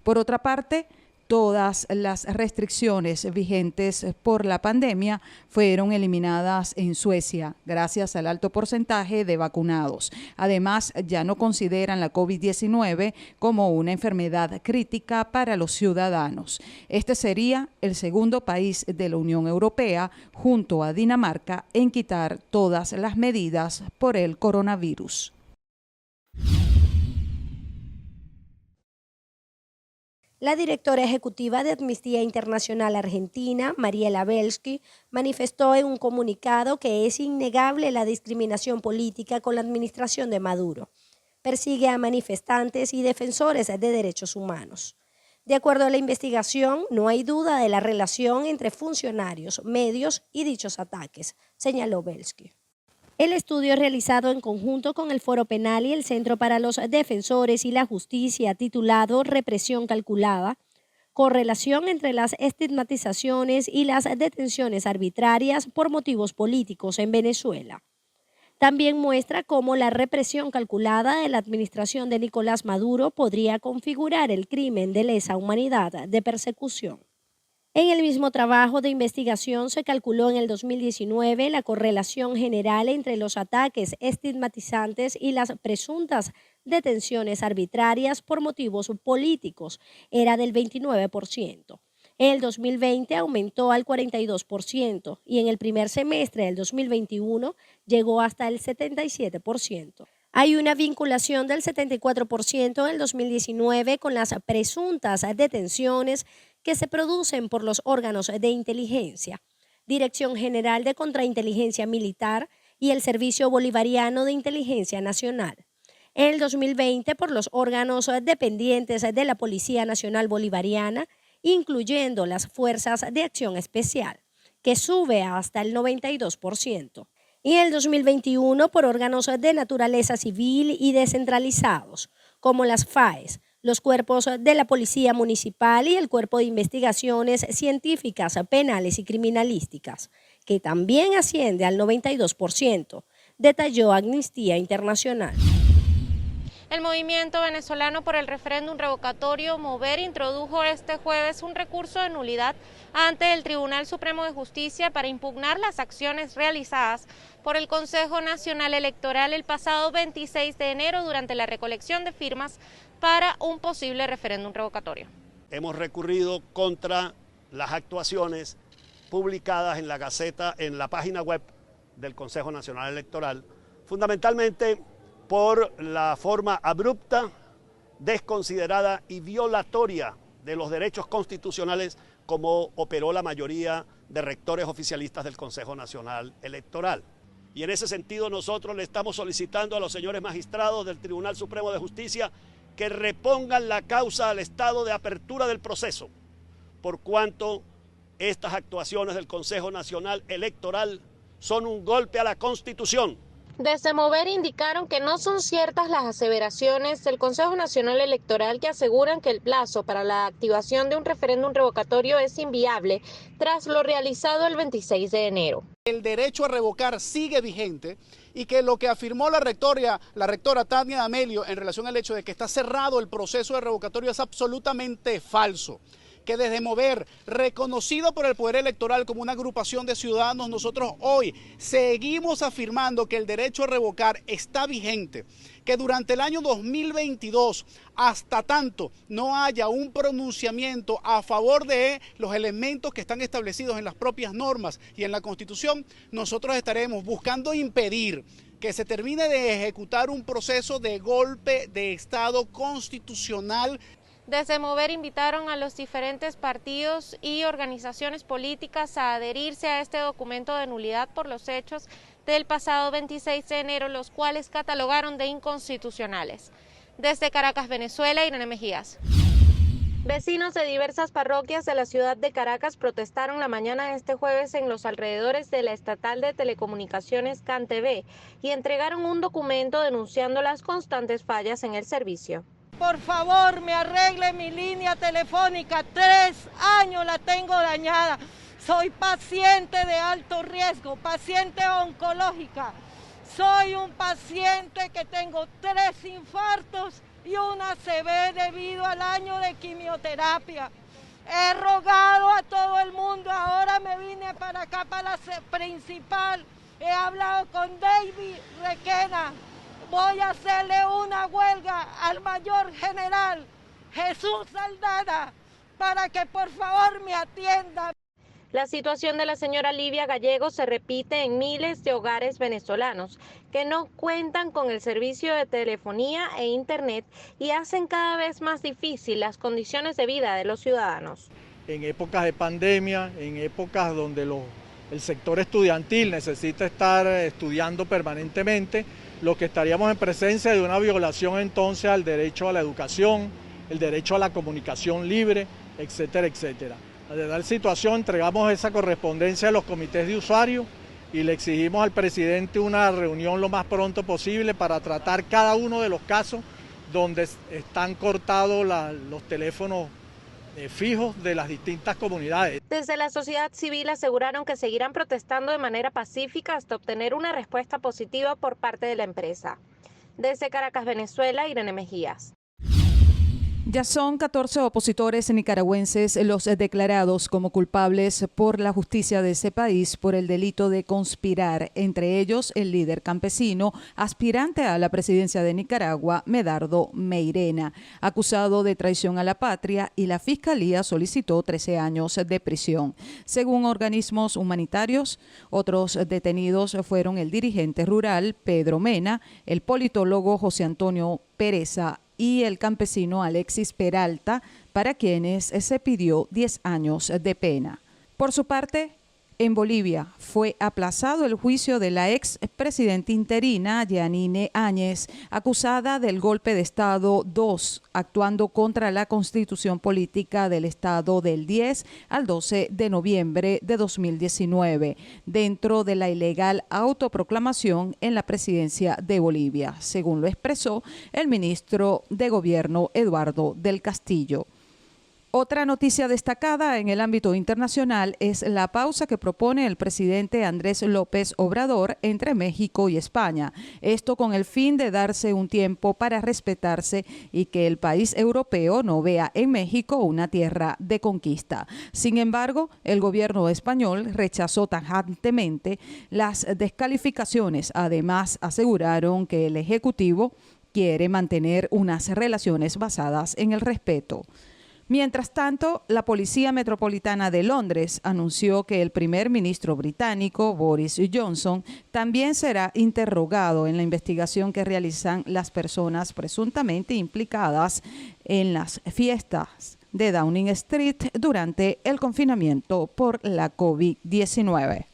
Por otra parte, todas las restricciones vigentes por la pandemia fueron eliminadas en Suecia gracias al alto porcentaje de vacunados. Además, ya no consideran la COVID-19 como una enfermedad crítica para los ciudadanos. Este sería el segundo país de la Unión Europea, junto a Dinamarca, en quitar todas las medidas por el coronavirus. La directora ejecutiva de Amnistía Internacional Argentina, Mariela Belsky, manifestó en un comunicado que es innegable la discriminación política con la administración de Maduro. Persigue a manifestantes y defensores de derechos humanos. De acuerdo a la investigación, no hay duda de la relación entre funcionarios, medios y dichos ataques, señaló Belsky. El estudio realizado en conjunto con el Foro Penal y el Centro para los Defensores y la Justicia, titulado Represión Calculada, correlación entre las estigmatizaciones y las detenciones arbitrarias por motivos políticos en Venezuela. También muestra cómo la represión calculada de la administración de Nicolás Maduro podría configurar el crimen de lesa humanidad de persecución. En el mismo trabajo de investigación se calculó en el 2019 la correlación general entre los ataques estigmatizantes y las presuntas detenciones arbitrarias por motivos políticos. Era del 29%. En el 2020 aumentó al 42% y en el primer semestre del 2021 llegó hasta el 77%. Hay una vinculación del 74% en el 2019 con las presuntas detenciones que se producen por los órganos de inteligencia, Dirección General de Contrainteligencia Militar y el Servicio Bolivariano de Inteligencia Nacional. En el 2020 por los órganos dependientes de la Policía Nacional Bolivariana, incluyendo las Fuerzas de Acción Especial, que sube hasta el 92%. Y en el 2021 por órganos de naturaleza civil y descentralizados, como las FAES, los cuerpos de la Policía Municipal y el Cuerpo de Investigaciones Científicas, Penales y Criminalísticas, que también asciende al 92%, detalló Amnistía Internacional. El movimiento venezolano por el referéndum revocatorio Mover introdujo este jueves un recurso de nulidad ante el Tribunal Supremo de Justicia para impugnar las acciones realizadas por el Consejo Nacional Electoral el pasado 26 de enero durante la recolección de firmas para un posible referéndum revocatorio. Hemos recurrido contra las actuaciones publicadas en la Gaceta, en la página web del Consejo Nacional Electoral, fundamentalmente por la forma abrupta, desconsiderada y violatoria de los derechos constitucionales como operó la mayoría de rectores oficialistas del Consejo Nacional Electoral. Y en ese sentido nosotros le estamos solicitando a los señores magistrados del Tribunal Supremo de Justicia que repongan la causa al estado de apertura del proceso, por cuanto estas actuaciones del Consejo Nacional Electoral son un golpe a la Constitución Desde Mover indicaron que no son ciertas las aseveraciones del Consejo Nacional Electoral que aseguran que el plazo para la activación de un referéndum revocatorio es inviable tras lo realizado el 26 de enero. El derecho a revocar sigue vigente y que lo que afirmó la rectora Tania D'Amelio en relación al hecho de que está cerrado el proceso de revocatorio es absolutamente falso. Que desde Mover, reconocido por el Poder Electoral como una agrupación de ciudadanos, nosotros hoy seguimos afirmando que el derecho a revocar está vigente, que durante el año 2022, hasta tanto no haya un pronunciamiento a favor de los elementos que están establecidos en las propias normas y en la Constitución, nosotros estaremos buscando impedir que se termine de ejecutar un proceso de golpe de Estado constitucional. Desde Mover invitaron a los diferentes partidos y organizaciones políticas a adherirse a este documento de nulidad por los hechos del pasado 26 de enero, los cuales catalogaron de inconstitucionales. Desde Caracas, Venezuela, Irene Mejías. Vecinos de diversas parroquias de la ciudad de Caracas protestaron la mañana de este jueves en los alrededores de la estatal de telecomunicaciones CanTV y entregaron un documento denunciando las constantes fallas en el servicio. Por favor, me arregle mi línea telefónica, 3 años la tengo dañada. Soy paciente de alto riesgo, paciente oncológica. Soy un paciente que tengo 3 infartos y una ACV debido al año de quimioterapia. He rogado a todo el mundo, ahora me vine para acá, para la principal. He hablado con David Requena. Voy a hacerle una huelga al mayor general Jesús Saldana para que por favor me atienda. La situación de la señora Livia Gallego se repite en miles de hogares venezolanos que no cuentan con el servicio de telefonía e internet y hacen cada vez más difícil las condiciones de vida de los ciudadanos. En épocas de pandemia, en épocas donde el sector estudiantil necesita estar estudiando permanentemente, lo que estaríamos en presencia de una violación entonces al derecho a la educación, el derecho a la comunicación libre, etcétera, etcétera. De tal situación entregamos esa correspondencia a los comités de usuarios y le exigimos al presidente una reunión lo más pronto posible para tratar cada uno de los casos donde están cortados los teléfonos fijos de las distintas comunidades. Desde la sociedad civil aseguraron que seguirán protestando de manera pacífica hasta obtener una respuesta positiva por parte de la empresa. Desde Caracas, Venezuela, Irene Mejías. Ya son 14 opositores nicaragüenses los declarados como culpables por la justicia de ese país por el delito de conspirar, entre ellos el líder campesino, aspirante a la presidencia de Nicaragua, Medardo Meirena, acusado de traición a la patria, y la Fiscalía solicitó 13 años de prisión. Según organismos humanitarios, otros detenidos fueron el dirigente rural Pedro Mena, el politólogo José Antonio Pereza y el campesino Alexis Peralta, para quienes se pidió 10 años de pena. Por su parte, en Bolivia fue aplazado el juicio de la expresidenta interina Yanine Áñez, acusada del golpe de Estado 2, actuando contra la Constitución Política del Estado del 10 al 12 de noviembre de 2019, dentro de la ilegal autoproclamación en la presidencia de Bolivia, según lo expresó el ministro de Gobierno Eduardo del Castillo. Otra noticia destacada en el ámbito internacional es la pausa que propone el presidente Andrés López Obrador entre México y España. Esto con el fin de darse un tiempo para respetarse y que el país europeo no vea en México una tierra de conquista. Sin embargo, el gobierno español rechazó tajantemente las descalificaciones. Además, aseguraron que el Ejecutivo quiere mantener unas relaciones basadas en el respeto. Mientras tanto, la Policía Metropolitana de Londres anunció que el primer ministro británico, Boris Johnson, también será interrogado en la investigación que realizan las personas presuntamente implicadas en las fiestas de Downing Street durante el confinamiento por la COVID-19.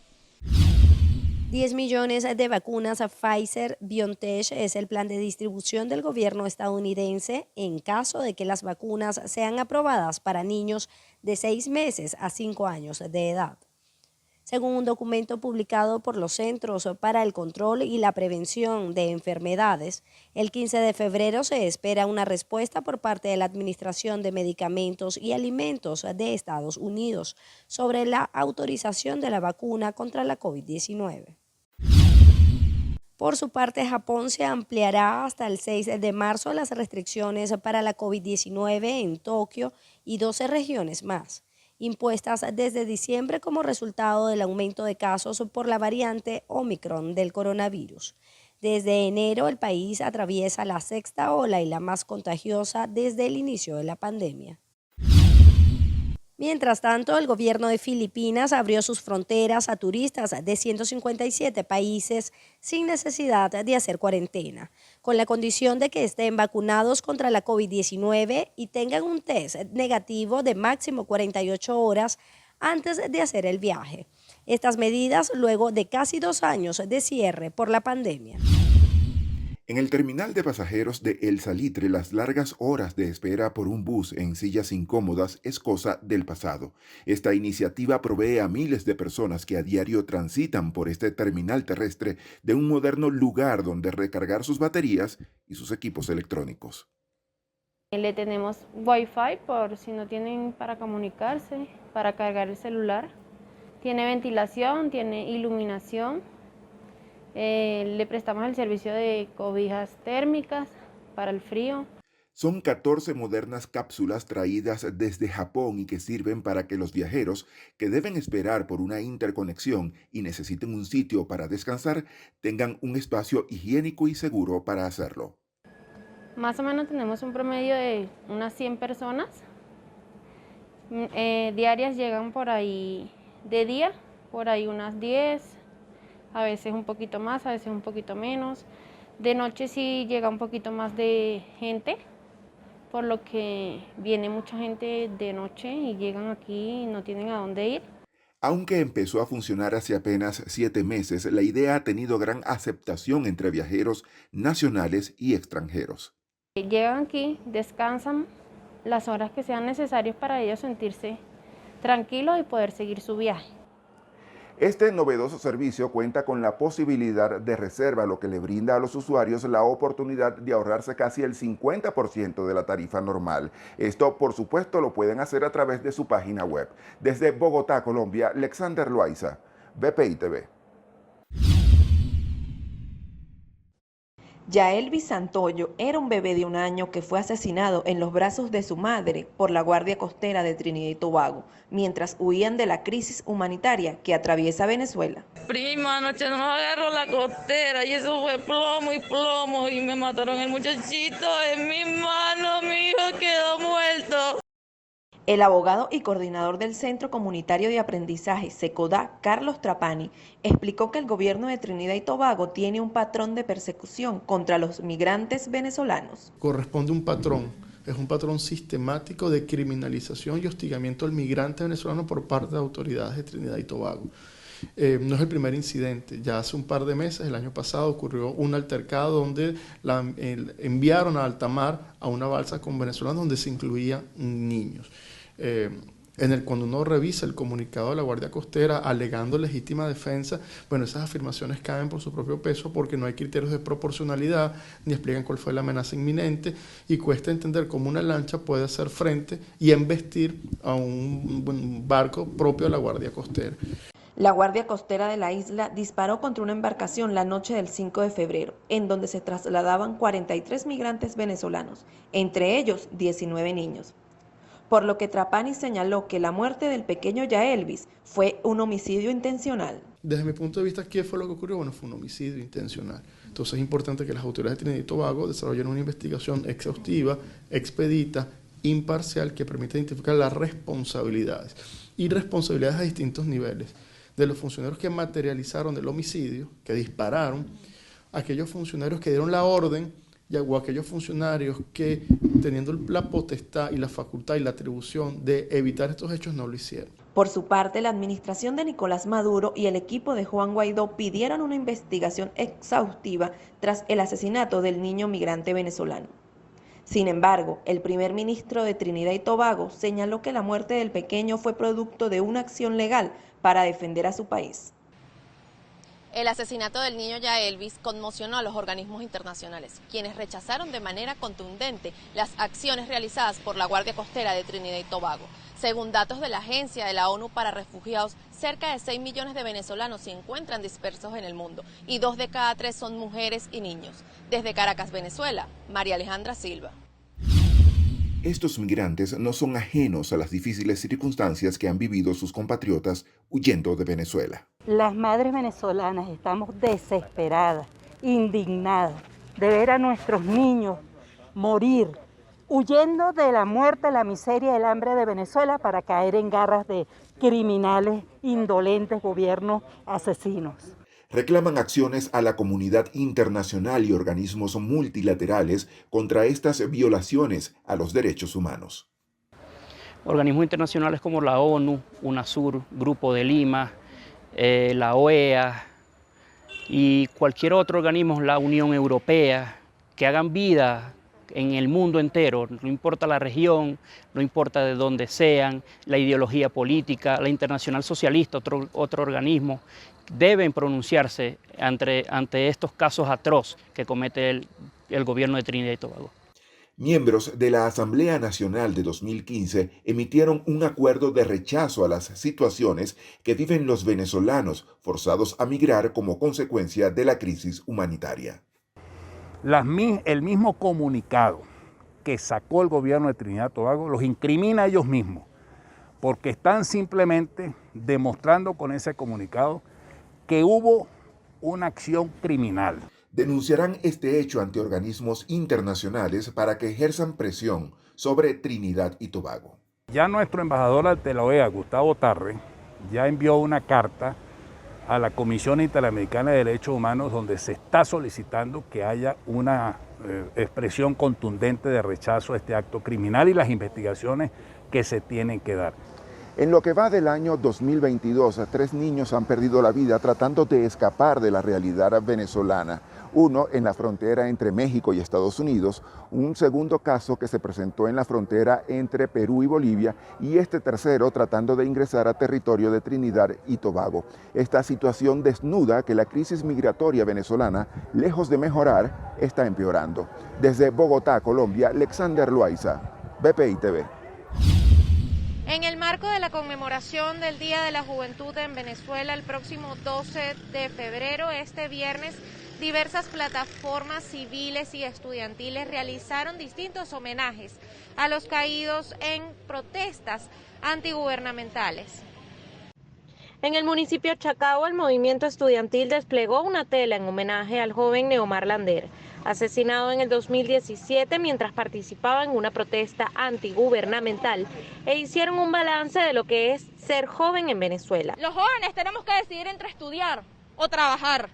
10 millones de vacunas a Pfizer-BioNTech es el plan de distribución del gobierno estadounidense en caso de que las vacunas sean aprobadas para niños de 6 meses a 5 años de edad. Según un documento publicado por los Centros para el Control y la Prevención de Enfermedades, el 15 de febrero se espera una respuesta por parte de la Administración de Medicamentos y Alimentos de Estados Unidos sobre la autorización de la vacuna contra la COVID-19. Por su parte, Japón se ampliará hasta el 6 de marzo las restricciones para la COVID-19 en Tokio y 12 regiones más, impuestas desde diciembre como resultado del aumento de casos por la variante Omicron del coronavirus. Desde enero, el país atraviesa la sexta ola y la más contagiosa desde el inicio de la pandemia. Mientras tanto, el gobierno de Filipinas abrió sus fronteras a turistas de 157 países sin necesidad de hacer cuarentena, con la condición de que estén vacunados contra la COVID-19 y tengan un test negativo de máximo 48 horas antes de hacer el viaje. Estas medidas luego de casi 2 años de cierre por la pandemia. En el terminal de pasajeros de El Salitre, las largas horas de espera por un bus en sillas incómodas es cosa del pasado. Esta iniciativa provee a miles de personas que a diario transitan por este terminal terrestre de un moderno lugar donde recargar sus baterías y sus equipos electrónicos. Le tenemos Wi-Fi por si no tienen para comunicarse, para cargar el celular. Tiene ventilación, tiene iluminación. Le prestamos el servicio de cobijas térmicas para el frío. Son 14 modernas cápsulas traídas desde Japón y que sirven para que los viajeros que deben esperar por una interconexión y necesiten un sitio para descansar tengan un espacio higiénico y seguro para hacerlo. Más o menos tenemos un promedio de unas 100 personas. Diarias llegan por ahí de día, por ahí unas 10. A veces un poquito más, a veces un poquito menos. De noche sí llega un poquito más de gente, por lo que viene mucha gente de noche y llegan aquí y no tienen a dónde ir. Aunque empezó a funcionar hace apenas 7 meses, la idea ha tenido gran aceptación entre viajeros nacionales y extranjeros. Llegan aquí, descansan las horas que sean necesarias para ellos sentirse tranquilos y poder seguir su viaje. Este novedoso servicio cuenta con la posibilidad de reserva, lo que le brinda a los usuarios la oportunidad de ahorrarse casi el 50% de la tarifa normal. Esto, por supuesto, lo pueden hacer a través de su página web. Desde Bogotá, Colombia, Alexander Loaiza, BPI TV. Yaelvis Santoyo era un bebé de 1 año que fue asesinado en los brazos de su madre por la Guardia Costera de Trinidad y Tobago, mientras huían de la crisis humanitaria que atraviesa Venezuela. Prima, anoche nos agarró la costera y eso fue plomo y me mataron el muchachito en mi mano, mi hijo quedó muerto. El abogado y coordinador del Centro Comunitario de Aprendizaje, SECODA, Carlos Trapani, explicó que el gobierno de Trinidad y Tobago tiene un patrón de persecución contra los migrantes venezolanos. Corresponde un patrón, es un patrón sistemático de criminalización y hostigamiento al migrante venezolano por parte de autoridades de Trinidad y Tobago. No es el primer incidente, ya hace un par de meses, el año pasado, ocurrió un altercado donde enviaron a alta mar a una balsa con venezolanos donde se incluían niños. Cuando uno revisa el comunicado de la Guardia Costera alegando legítima defensa, bueno, esas afirmaciones caen por su propio peso porque no hay criterios de proporcionalidad, ni explican cuál fue la amenaza inminente, y cuesta entender cómo una lancha puede hacer frente y embestir a un barco propio de la Guardia Costera. La Guardia Costera de la isla disparó contra una embarcación la noche del 5 de febrero, en donde se trasladaban 43 migrantes venezolanos, entre ellos 19 niños. Por lo que Trapani señaló que la muerte del pequeño Yaelvis fue un homicidio intencional. Desde mi punto de vista, ¿qué fue lo que ocurrió? Bueno, fue un homicidio intencional. Entonces es importante que las autoridades de Trinidad y Tobago desarrollen una investigación exhaustiva, expedita, imparcial, que permita identificar las responsabilidades. Y responsabilidades a distintos niveles. De los funcionarios que materializaron el homicidio, que dispararon, aquellos funcionarios que dieron la orden, o aquellos funcionarios que, teniendo la potestad y la facultad y la atribución de evitar estos hechos, no lo hicieron. Por su parte, la administración de Nicolás Maduro y el equipo de Juan Guaidó pidieron una investigación exhaustiva tras el asesinato del niño migrante venezolano. Sin embargo, el primer ministro de Trinidad y Tobago señaló que la muerte del pequeño fue producto de una acción legal para defender a su país. El asesinato del niño Yaelvis conmocionó a los organismos internacionales, quienes rechazaron de manera contundente las acciones realizadas por la Guardia Costera de Trinidad y Tobago. Según datos de la Agencia de la ONU para Refugiados, cerca de 6 millones de venezolanos se encuentran dispersos en el mundo y 2 de cada 3 son mujeres y niños. Desde Caracas, Venezuela, María Alejandra Silva. Estos migrantes no son ajenos a las difíciles circunstancias que han vivido sus compatriotas huyendo de Venezuela. Las madres venezolanas estamos desesperadas, indignadas de ver a nuestros niños morir, huyendo de la muerte, la miseria y el hambre de Venezuela para caer en garras de criminales, indolentes, gobiernos asesinos. Reclaman acciones a la comunidad internacional y organismos multilaterales contra estas violaciones a los derechos humanos. Organismos internacionales como la ONU, UNASUR, Grupo de Lima, la OEA y cualquier otro organismo, la Unión Europea, que hagan vida en el mundo entero, no importa la región, no importa de dónde sean, la ideología política, la Internacional Socialista, otro organismo, deben pronunciarse ante estos casos atroces que comete el gobierno de Trinidad y Tobago. Miembros de la Asamblea Nacional de 2015 emitieron un acuerdo de rechazo a las situaciones que viven los venezolanos forzados a migrar como consecuencia de la crisis humanitaria. El mismo comunicado que sacó el gobierno de Trinidad y Tobago los incrimina a ellos mismos, porque están simplemente demostrando con ese comunicado que hubo una acción criminal. Denunciarán este hecho ante organismos internacionales para que ejerzan presión sobre Trinidad y Tobago. Ya nuestro embajador ante la OEA, Gustavo Tarre, ya envió una carta a la Comisión Interamericana de Derechos Humanos donde se está solicitando que haya una expresión contundente de rechazo a este acto criminal y las investigaciones que se tienen que dar. En lo que va del año 2022, 3 niños han perdido la vida tratando de escapar de la realidad venezolana. Uno en la frontera entre México y Estados Unidos, un segundo caso que se presentó en la frontera entre Perú y Bolivia y este tercero tratando de ingresar a territorio de Trinidad y Tobago. Esta situación desnuda que la crisis migratoria venezolana, lejos de mejorar, está empeorando. Desde Bogotá, Colombia, Alexander Loaiza, BPI TV. En el marco de la conmemoración del Día de la Juventud en Venezuela, el próximo 12 de febrero, este viernes, diversas plataformas civiles y estudiantiles realizaron distintos homenajes a los caídos en protestas antigubernamentales. En el municipio Chacao, el movimiento estudiantil desplegó una tela en homenaje al joven Neomar Lander, asesinado en el 2017 mientras participaba en una protesta antigubernamental, e hicieron un balance de lo que es ser joven en Venezuela. Los jóvenes tenemos que decidir entre estudiar o trabajar,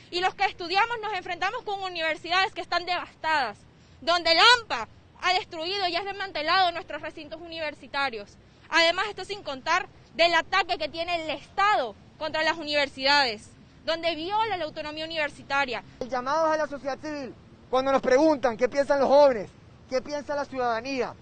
y los que estudiamos nos enfrentamos con universidades que están devastadas, donde el AMPA ha destruido y ha desmantelado nuestros recintos universitarios. Además, esto sin contar del ataque que tiene el Estado contra las universidades, donde viola la autonomía universitaria. El llamado a la sociedad civil, cuando nos preguntan qué piensan los jóvenes, qué piensa la ciudadanía,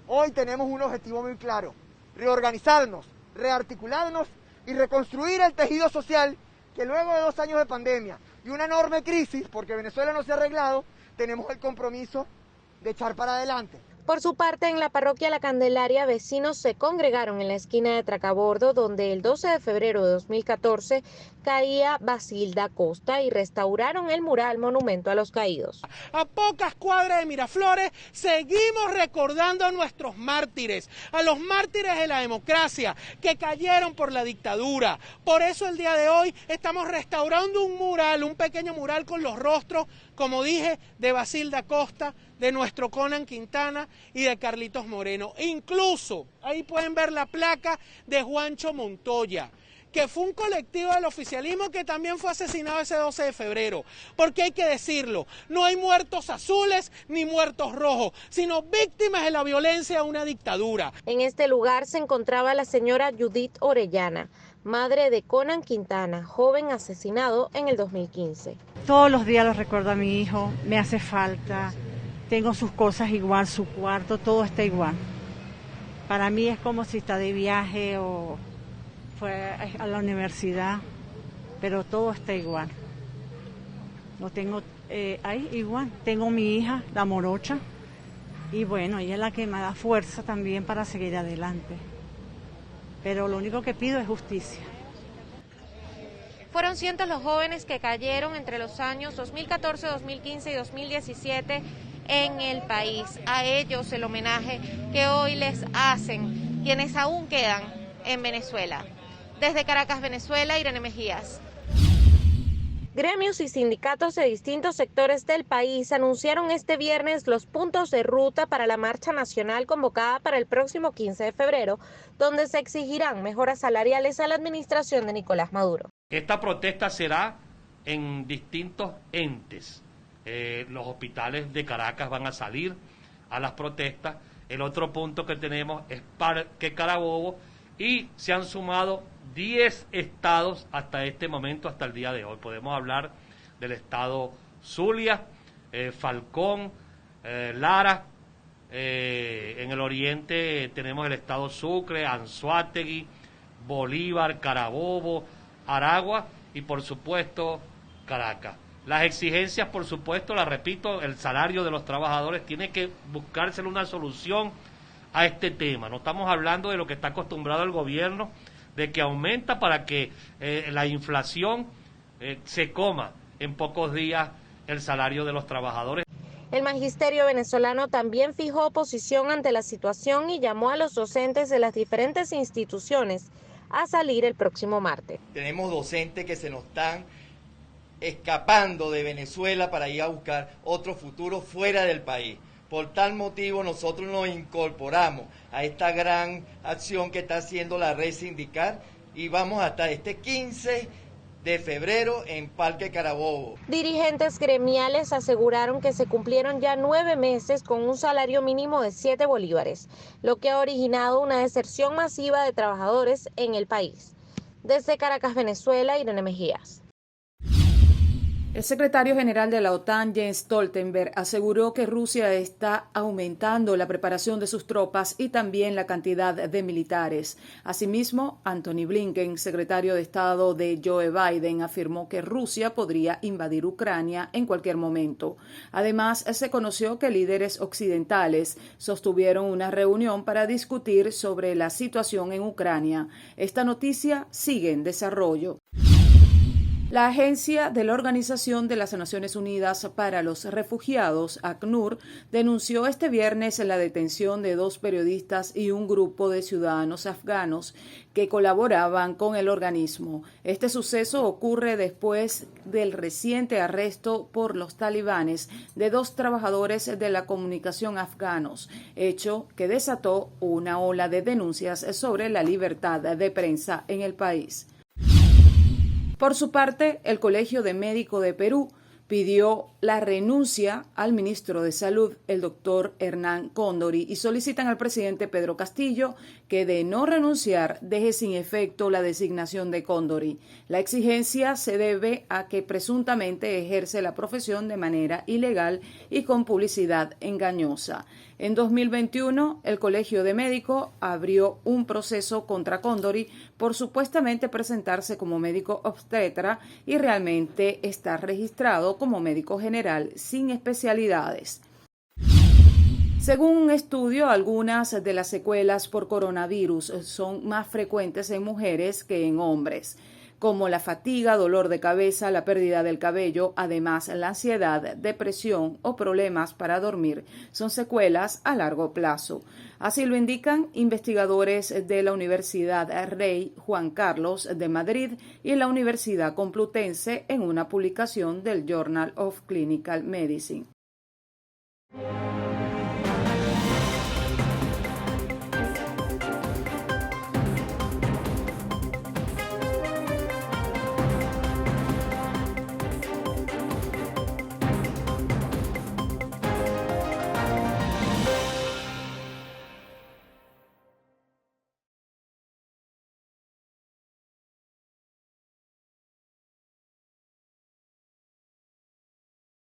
hoy tenemos un objetivo muy claro: reorganizarnos, rearticularnos y reconstruir el tejido social que luego de 2 años de pandemia y una enorme crisis, porque Venezuela no se ha arreglado, tenemos el compromiso de echar para adelante. Por su parte, en la parroquia La Candelaria, vecinos se congregaron en la esquina de Tracabordo, donde el 12 de febrero de 2014 caía Basilda Costa, y restauraron el mural Monumento a los Caídos. A pocas cuadras de Miraflores seguimos recordando a nuestros mártires, a los mártires de la democracia que cayeron por la dictadura. Por eso el día de hoy estamos restaurando un mural, un pequeño mural con los rostros, como dije, de Basilda Costa, de nuestro Conan Quintana y de Carlitos Moreno. Incluso ahí pueden ver la placa de Juancho Montoya, que fue un colectivo del oficialismo que también fue asesinado ese 12 de febrero. Porque hay que decirlo, no hay muertos azules ni muertos rojos, sino víctimas de la violencia de una dictadura. En este lugar se encontraba la señora Judith Orellana, madre de Conan Quintana, joven asesinado en el 2015. Todos los días lo recuerdo a mi hijo, me hace falta. tengo sus cosas igual, su cuarto, todo está igual. Para mí es como si está de viaje o fue a la universidad, pero todo está igual. Lo tengo ahí igual. Tengo mi hija, la morocha, y bueno, ella es la que me da fuerza también para seguir adelante. Pero lo único que pido es justicia. Fueron cientos los jóvenes que cayeron entre los años 2014, 2015 y 2017 en el país. A ellos el homenaje que hoy les hacen quienes aún quedan en Venezuela. Desde Caracas, Venezuela, Irene Mejías. Gremios y sindicatos de distintos sectores del país anunciaron este viernes los puntos de ruta para la marcha nacional convocada para el próximo 15 de febrero, donde se exigirán mejoras salariales a la administración de Nicolás Maduro. Esta protesta será en distintos entes. Los hospitales de Caracas van a salir a las protestas. El otro punto que tenemos es Parque Carabobo y se han sumado 10 estados hasta este momento, hasta el día de hoy. Podemos hablar del estado Zulia, Falcón, Lara. En el oriente tenemos el estado Sucre, Anzoátegui, Bolívar, Carabobo, Aragua y por supuesto Caracas. Las exigencias, por supuesto, las repito, el salario de los trabajadores tiene que buscársele una solución a este tema. No estamos hablando de lo que está acostumbrado el gobierno, de que aumenta para que la inflación se coma en pocos días el salario de los trabajadores. El magisterio venezolano también fijó posición ante la situación y llamó a los docentes de las diferentes instituciones a salir el próximo martes. Tenemos docentes que se nos están escapando de Venezuela para ir a buscar otro futuro fuera del país. Por tal motivo nosotros nos incorporamos a esta gran acción que está haciendo la red sindical y vamos hasta este 15 de febrero en Parque Carabobo. Dirigentes gremiales aseguraron que se cumplieron ya 9 meses con un salario mínimo de 7 bolívares, lo que ha originado una deserción masiva de trabajadores en el país. Desde Caracas, Venezuela, Irene Mejías. El secretario general de la OTAN, Jens Stoltenberg, aseguró que Rusia está aumentando la preparación de sus tropas y también la cantidad de militares. Asimismo, Antony Blinken, secretario de Estado de Joe Biden, afirmó que Rusia podría invadir Ucrania en cualquier momento. Además, se conoció que líderes occidentales sostuvieron una reunión para discutir sobre la situación en Ucrania. Esta noticia sigue en desarrollo. La agencia de la Organización de las Naciones Unidas para los Refugiados, ACNUR, denunció este viernes la detención de 2 periodistas y un grupo de ciudadanos afganos que colaboraban con el organismo. Este suceso ocurre después del reciente arresto por los talibanes de 2 trabajadores de la comunicación afganos, hecho que desató una ola de denuncias sobre la libertad de prensa en el país. Por su parte, el Colegio de Médicos de Perú pidió la renuncia al ministro de Salud, el doctor Hernán Cóndori, y solicitan al presidente Pedro Castillo que, de no renunciar, deje sin efecto la designación de Cóndori. La exigencia se debe a que presuntamente ejerce la profesión de manera ilegal y con publicidad engañosa. En 2021, el Colegio de Médicos abrió un proceso contra Cóndori por supuestamente presentarse como médico obstetra y realmente estar registrado como médico general sin especialidades. Según un estudio, algunas de las secuelas por coronavirus son más frecuentes en mujeres que en hombres, como la fatiga, dolor de cabeza, la pérdida del cabello. Además, la ansiedad, depresión o problemas para dormir son secuelas a largo plazo. Así lo indican investigadores de la Universidad Rey Juan Carlos de Madrid y la Universidad Complutense en una publicación del Journal of Clinical Medicine.